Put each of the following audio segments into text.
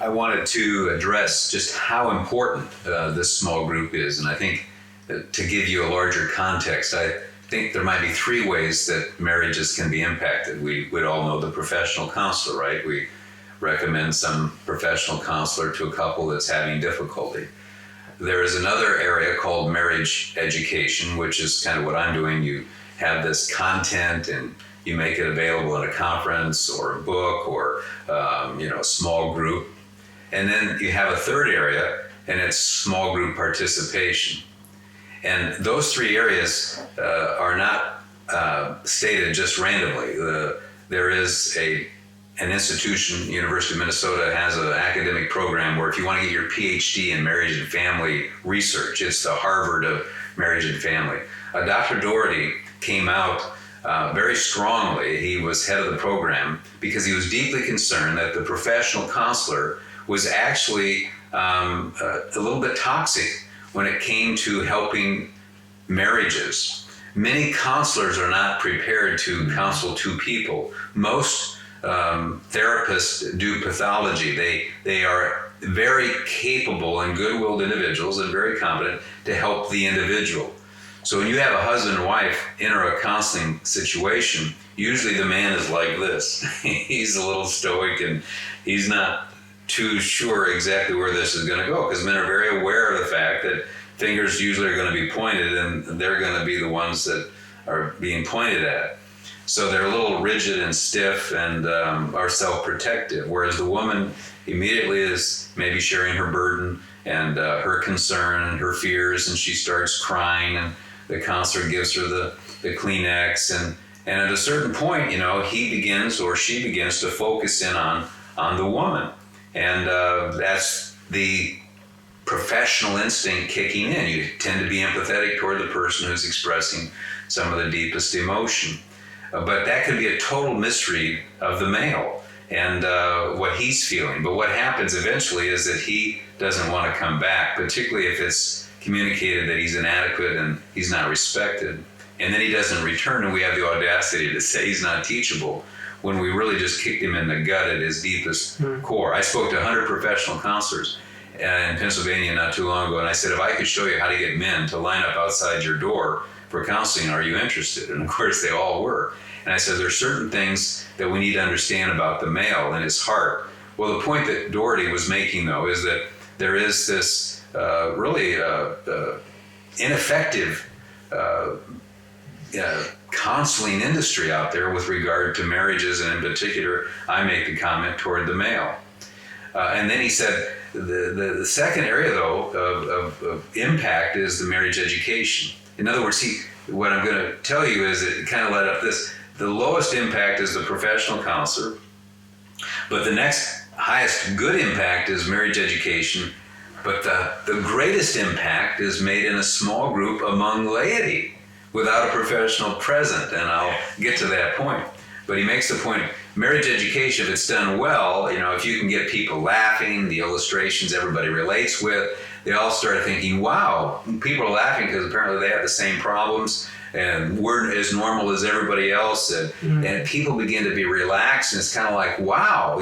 I wanted to address just how important this small group is. And I think to give you a larger context, I think there might be three ways that marriages can be impacted. We would all know the professional counselor, right? We recommend some professional counselor to a couple that's having difficulty. There is another area called marriage education, which is kind of what I'm doing. You have this content and you make it available in a conference or a book or a small group. And then you have a third area, and it's small group participation. And those three areas are not stated just randomly. There is an institution, University of Minnesota, has an academic program where if you want to get your PhD in marriage and family research, it's the Harvard of marriage and family. Dr. Doherty came out very strongly. He was head of the program because he was deeply concerned that the professional counselor was actually a little bit toxic when it came to helping marriages. Many counselors are not prepared to counsel two people. Most therapists do pathology. They are very capable and good-willed individuals and very competent to help the individual. So when you have a husband and wife enter a counseling situation, usually the man is like this. He's a little stoic and he's not too sure exactly where this is going to go, because men are very aware of the fact that fingers usually are going to be pointed and they're going to be the ones that are being pointed at. So they're a little rigid and stiff and are self-protective, whereas the woman immediately is maybe sharing her burden and her concern and her fears, and she starts crying, and the counselor gives her the Kleenex, and at a certain point, he begins or she begins to focus in on the woman, and that's the professional instinct kicking in. You tend to be empathetic toward the person who's expressing some of the deepest emotion. But that could be a total misread of the male and what he's feeling. But what happens eventually is that he doesn't want to come back, particularly if it's communicated that he's inadequate and he's not respected. And then he doesn't return, and we have the audacity to say he's not teachable when we really just kicked him in the gut at his deepest core. I spoke to 100 professional counselors in Pennsylvania not too long ago, and I said, if I could show you how to get men to line up outside your door for counseling, are you interested? And of course they all were. And I said, there are certain things that we need to understand about the male and his heart. Well, the point that Doherty was making, though, is that there is this really ineffective counseling industry out there with regard to marriages, and in particular, I make the comment toward the male. And then he said, the second area, though, of impact is the marriage education. In other words, what I'm going to tell you is that it kind of led up this. The lowest impact is the professional counselor, but the next highest good impact is marriage education, but the greatest impact is made in a small group among laity without a professional present, and I'll get to that point. But he makes the point, marriage education, if it's done well, if you can get people laughing, the illustrations everybody relates with, they all start thinking, wow, people are laughing because apparently they have the same problems and we're as normal as everybody else. And people begin to be relaxed, and it's kind of like, wow,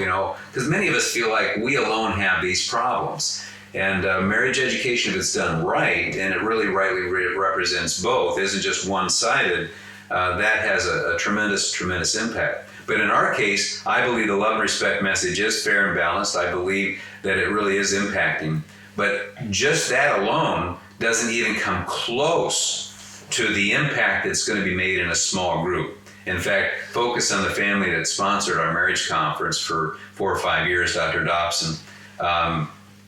because many of us feel like we alone have these problems. And marriage education, if it's done right, and it really rightly represents both, isn't just one-sided, that has a tremendous, tremendous impact. But in our case, I believe the love and respect message is fair and balanced. I believe that it really is impacting. But just that alone doesn't even come close to the impact that's going to be made in a small group. In fact, Focus on the Family that sponsored our marriage conference for 4 or 5 years, Dr. Dobson,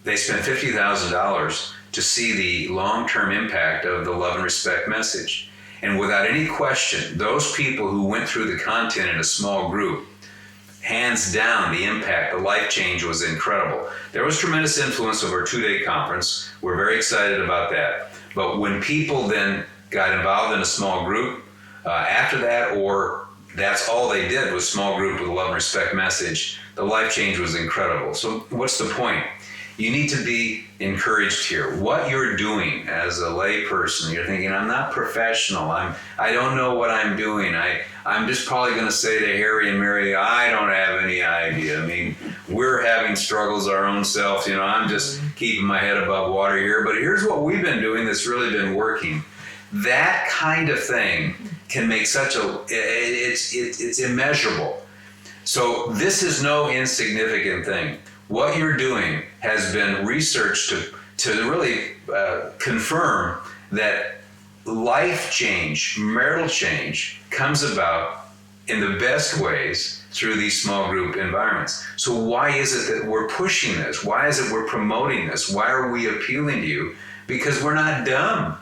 they spent $50,000 to see the long-term impact of the love and respect message. And without any question, those people who went through the content in a small group, hands down, the impact, the life change was incredible. There was tremendous influence of our 2-day conference. We're very excited about that. But when people then got involved in a small group after that, or that's all they did was small group with a love and respect message, the life change was incredible. So what's the point? You need to be encouraged here. What you're doing as a lay person, you're thinking, I'm not professional. I don't know what I'm doing. I'm just probably going to say to Harry and Mary, I don't have any idea. I mean, we're having struggles our own selves. I'm just keeping my head above water here. But here's what we've been doing that's really been working. That kind of thing can make it's immeasurable. So this is no insignificant thing. What you're doing has been researched to really confirm that life change, marital change, comes about in the best ways through these small group environments. So why is it that we're pushing this? Why is it we're promoting this? Why are we appealing to you? Because we're not dumb.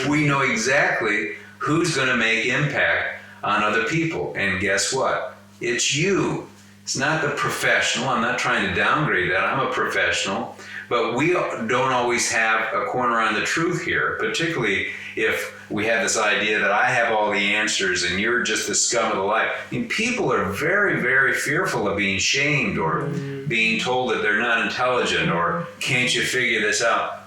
We know exactly who's going to make impact on other people. And guess what? It's you. It's not the professional. I'm not trying to downgrade that. I'm a professional. But we don't always have a corner on the truth here, particularly if we have this idea that I have all the answers and you're just the scum of the life. I mean, people are very, very fearful of being shamed or being told that they're not intelligent or can't you figure this out.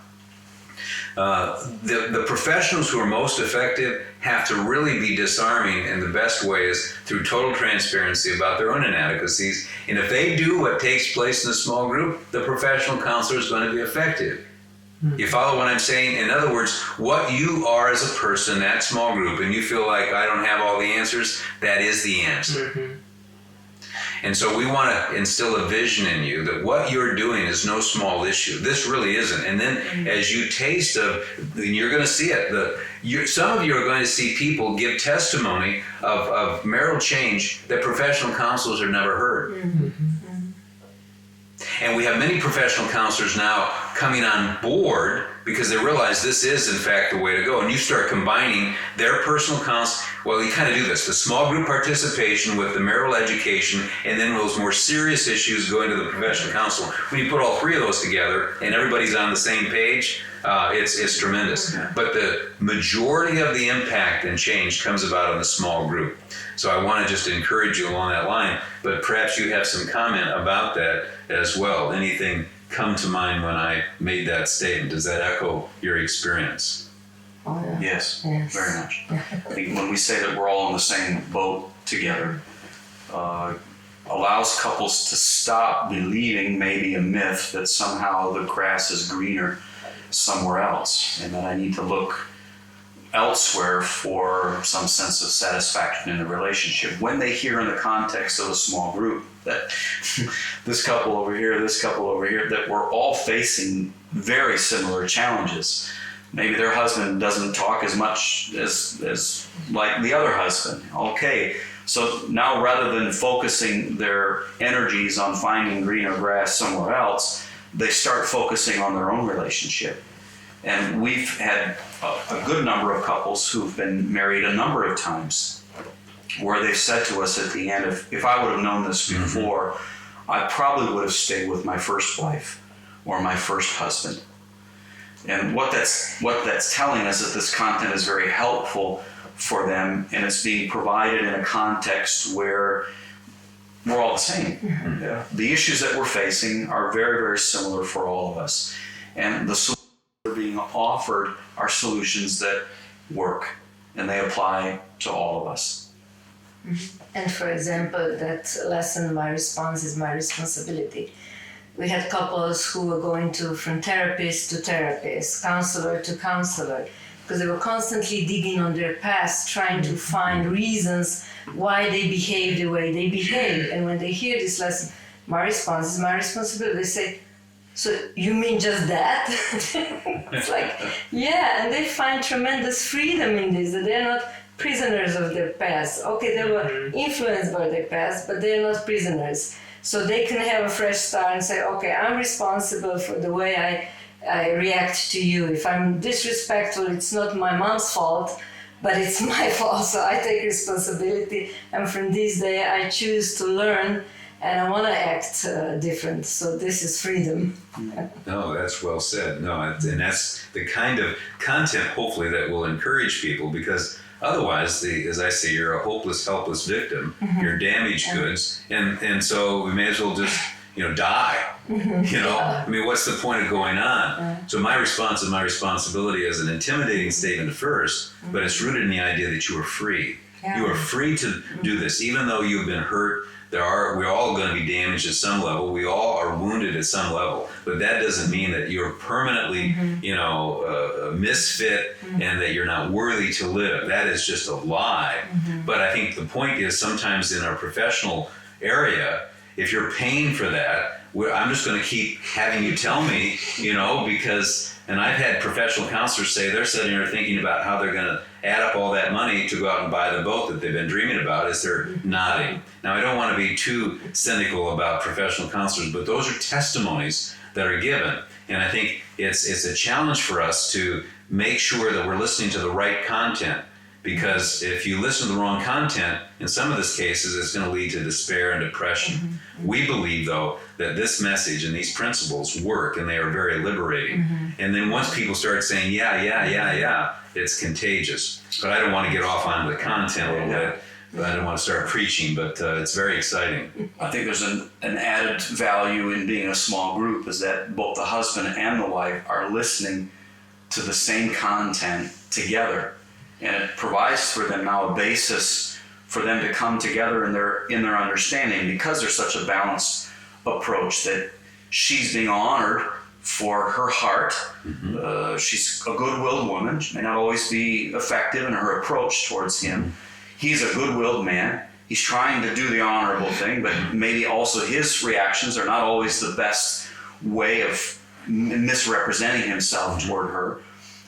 The professionals who are most effective have to really be disarming in the best ways through total transparency about their own inadequacies. And if they do what takes place in a small group, the professional counselor is going to be effective. You follow what I'm saying? In other words, what you are as a person, that small group, and you feel like I don't have all the answers, that is the answer. And so we want to instill a vision in you that what you're doing is no small issue. This really isn't. And then as you taste of, you're going to see it. Some of you are going to see people give testimony of marital change that professional counselors have never heard. And we have many professional counselors now coming on board because they realize this is, in fact, the way to go. And you start combining their personal counsel. Well, you kind of do this, the small group participation with the marital education, and then those more serious issues going to the professional counselor. When you put all three of those together and everybody's on the same page, it's tremendous. But the majority of the impact and change comes about in the small group. So I want to just encourage you along that line, but perhaps you have some comment about that as well. Anything come to mind when I made that statement? Does that echo your experience? Oh, yeah. Yes, very much. I think when we say that we're all in the same boat together, allows couples to stop believing maybe a myth that somehow the grass is greener somewhere else and that I need to look elsewhere for some sense of satisfaction in the relationship. When they hear in the context of a small group that this couple over here, that we're all facing very similar challenges. Maybe their husband doesn't talk as much as like the other husband. Okay, so now rather than focusing their energies on finding greener grass somewhere else, they start focusing on their own relationship. And we've had a good number of couples who've been married a number of times where they've said to us at the end, if I would have known this before, I probably would have stayed with my first wife or my first husband. And what that's telling us is that this content is very helpful for them, and it's being provided in a context where we're all the same. Yeah. The issues that we're facing are very, very similar for all of us. And the solutions that are being offered are solutions that work, and they apply to all of us. And for example, that lesson, my response is my responsibility. We had couples who were going from therapist to therapist, counselor to counselor, because they were constantly digging on their past, trying to find reasons why they behave the way they behave. And when they hear this lesson, my response is my responsibility, they say, so you mean just that? It's like, yeah, and they find tremendous freedom in this, that they're not prisoners of their past. Okay, they were influenced by their past, but they're not prisoners. So they can have a fresh start and say, okay, I'm responsible for the way I react to you. If I'm disrespectful, it's not my mom's fault, but it's my fault. So I take responsibility. And from this day, I choose to learn and I want to act different. So this is freedom. No, that's well said. No, and that's the kind of content, hopefully, that will encourage people, because otherwise, as I say, you're a hopeless, helpless victim. You're damaged goods, and so we may as well just, die. I mean, what's the point of going on? So my response is my responsibility as an intimidating statement at first, but it's rooted in the idea that you are free. Yeah. You are free to do this, even though you've been hurt. We're all going to be damaged at some level. We all are wounded at some level, but that doesn't mean that you're permanently, a misfit and that you're not worthy to live. That is just a lie. But I think the point is sometimes in our professional area, if you're paying for that, I'm just going to keep having you tell me, because, and I've had professional counselors say they're sitting there thinking about how they're going to add up all that money to go out and buy the boat that they've been dreaming about as they're nodding. Now, I don't want to be too cynical about professional counselors, but those are testimonies that are given. And I think it's a challenge for us to make sure that we're listening to the right content. Because if you listen to the wrong content, in some of these cases, it's going to lead to despair and depression. We believe, though, that this message and these principles work, and they are very liberating. And then once people start saying, yeah, it's contagious. But I don't want to get off onto the content a little bit. But I don't want to start preaching, but it's very exciting. I think there's an added value in being a small group is that both the husband and the wife are listening to the same content together. And it provides for them now a basis for them to come together in their understanding, because there's such a balanced approach that she's being honored for her heart. She's a good-willed woman. She may not always be effective in her approach towards him. He's a good-willed man. He's trying to do the honorable thing, but maybe also his reactions are not always the best way of misrepresenting himself toward her.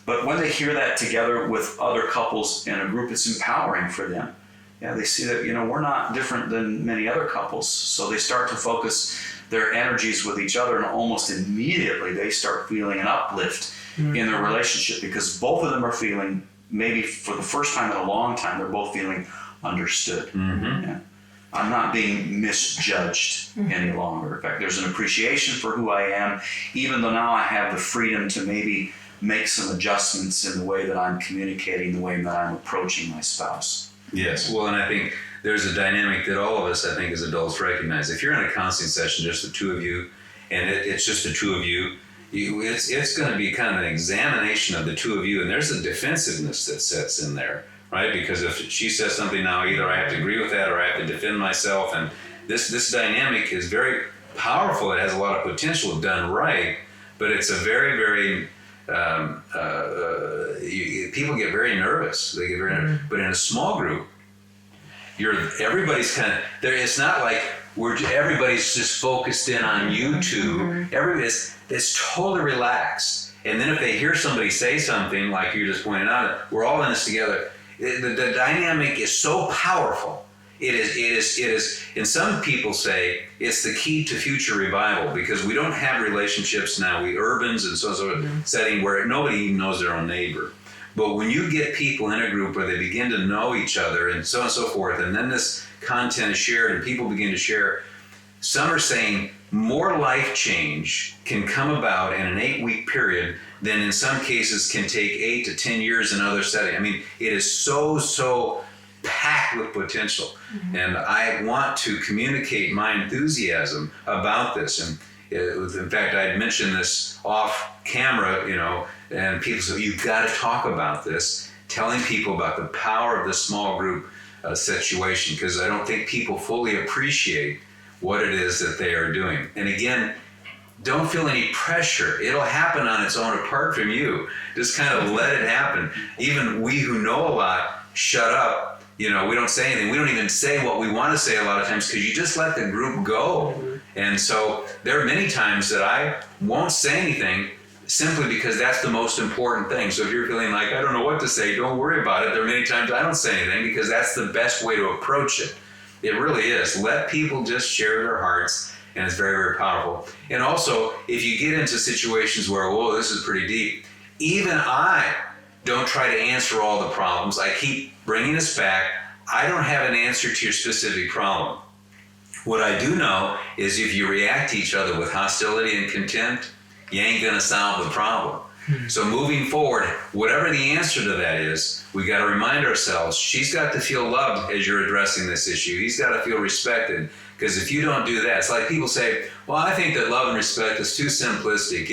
But when they hear that together with other couples in a group, it's empowering for them. Yeah, they see that, we're not different than many other couples. So they start to focus their energies with each other, and almost immediately they start feeling an uplift in their relationship, because both of them are feeling, maybe for the first time in a long time, they're both feeling understood. Yeah. I'm not being misjudged any longer. In fact, there's an appreciation for who I am, even though now I have the freedom to maybe make some adjustments in the way that I'm communicating, the way that I'm approaching my spouse. Yes, well, and I think there's a dynamic that all of us, I think, as adults recognize. If you're in a counseling session, just the two of you, and it's just the two of you, it's going to be kind of an examination of the two of you, and there's a defensiveness that sets in there, right? Because if she says something now, either I have to agree with that or I have to defend myself, and this dynamic is very powerful. It has a lot of potential if done right, but it's a very, very people get very nervous. They get very nervous. But in a small group, everybody's kind of there. It's not like everybody's just focused in on you two. Everybody's totally relaxed. And then if they hear somebody say something like you just pointed out, we're all in this together. The dynamic is so powerful. It is, and some people say it's the key to future revival, because we don't have relationships now, we urbans and so setting where nobody even knows their own neighbor. But when you get people in a group where they begin to know each other and so forth, and then this content is shared and people begin to share, some are saying more life change can come about in an 8-week period than in some cases can take 8 to 10 years in other settings. I mean, it is so packed with potential. And I want to communicate my enthusiasm about this. And in fact, I had mentioned this off camera, and people said, you've got to talk about this, telling people about the power of the small group situation, because I don't think people fully appreciate what it is that they are doing. And again, don't feel any pressure. It'll happen on its own apart from you. Just kind of let it happen. Even we who know a lot, shut up. We don't say anything. We don't even say what we want to say a lot of times, because you just let the group go. And so there are many times that I won't say anything simply because that's the most important thing. So if you're feeling like, I don't know what to say, don't worry about it. There are many times I don't say anything because that's the best way to approach it. It really is. Let people just share their hearts, and it's very, very powerful. And also, if you get into situations where, whoa, this is pretty deep, even I don't try to answer all the problems. I keep bringing us back. I don't have an answer to your specific problem. What I do know is if you react to each other with hostility and contempt, you ain't going to solve the problem. So moving forward, whatever the answer to that is, we got to remind ourselves, she's got to feel loved as you're addressing this issue. He's got to feel respected. Because if you don't do that, it's like people say, well, I think that love and respect is too simplistic.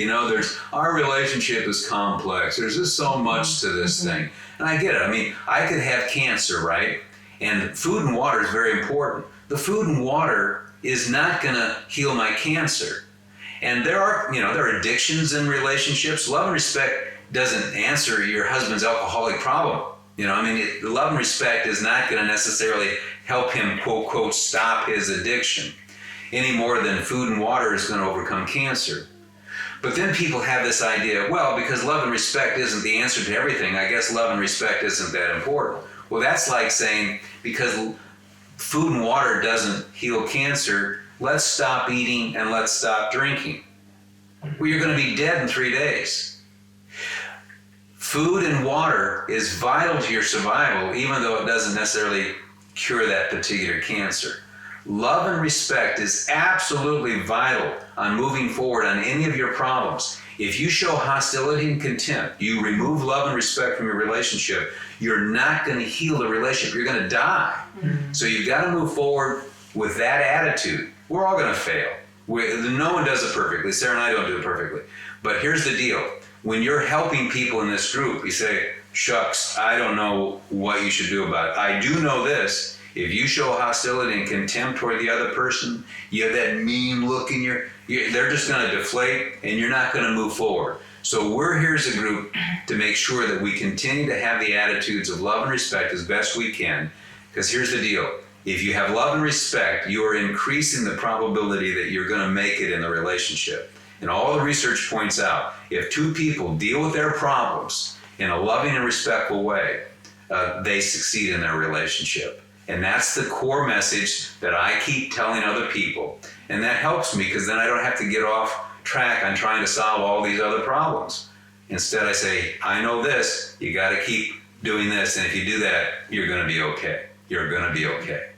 Our relationship is complex. There's just so much to this thing. And I get it. I mean, I could have cancer, right? And food and water is very important. The food and water is not going to heal my cancer. And there are addictions in relationships. Love and respect doesn't answer your husband's alcoholic problem. Love and respect is not going to necessarily help him, quote, quote, stop his addiction any more than food and water is going to overcome cancer. But then people have this idea, well, because love and respect isn't the answer to everything, I guess love and respect isn't that important. Well, that's like saying, because food and water doesn't heal cancer, let's stop eating and let's stop drinking. Well, you're going to be dead in 3 days. Food and water is vital to your survival, even though it doesn't necessarily cure that particular cancer. Love and respect is absolutely vital on moving forward on any of your problems. If you show hostility and contempt, you remove love and respect from your relationship, you're not going to heal the relationship. You're going to die. Mm-hmm. So you've got to move forward with that attitude. We're all going to fail. No one does it perfectly. Sarah and I don't do it perfectly. But here's the deal. When you're helping people in this group, you say, shucks, I don't know what you should do about it. I do know this. If you show hostility and contempt toward the other person, you have that mean look in they're just going to deflate and you're not going to move forward. So we're here as a group to make sure that we continue to have the attitudes of love and respect as best we can. Because here's the deal. If you have love and respect, you are increasing the probability that you're going to make it in the relationship. And all the research points out, if two people deal with their problems in a loving and respectful way, they succeed in their relationship. And that's the core message that I keep telling other people. And that helps me because then I don't have to get off track on trying to solve all these other problems. Instead, I say, I know this, you got to keep doing this. And if you do that, you're going to be okay. You're going to be okay.